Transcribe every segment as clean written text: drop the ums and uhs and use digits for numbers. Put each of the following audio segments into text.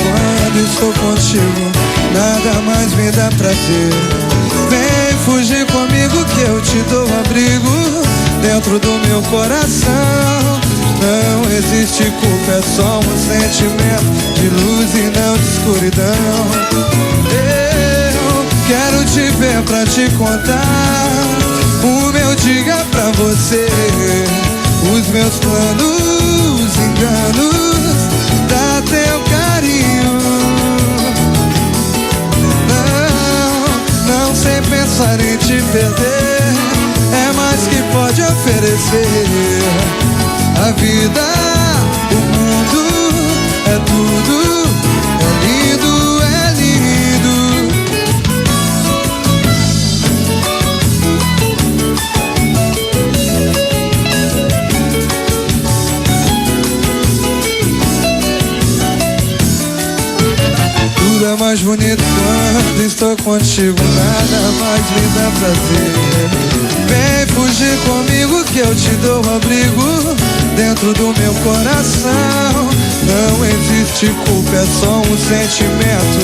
quando estou contigo, nada mais me dá prazer. Vem fugir comigo que eu te dou abrigo dentro do meu coração. Não existe culpa, é só um sentimento de luz e não de escuridão. Eu quero te ver pra te contar o meu dia pra você, os meus planos, enganos, dá teu carinho. Não sei pensar em te perder, é mais que pode oferecer. A vida, o mundo, é tudo, é lindo, é lindo. Tudo é mais bonito quando estou contigo, nada mais me dá prazer. Vem fugir comigo que eu te dou abrigo dentro do meu coração. Não existe culpa, é só um sentimento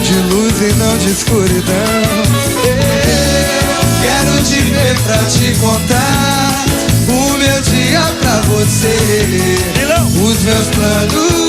de luz e não de escuridão. Eu quero te ver pra te contar o meu dia pra você, os meus planos,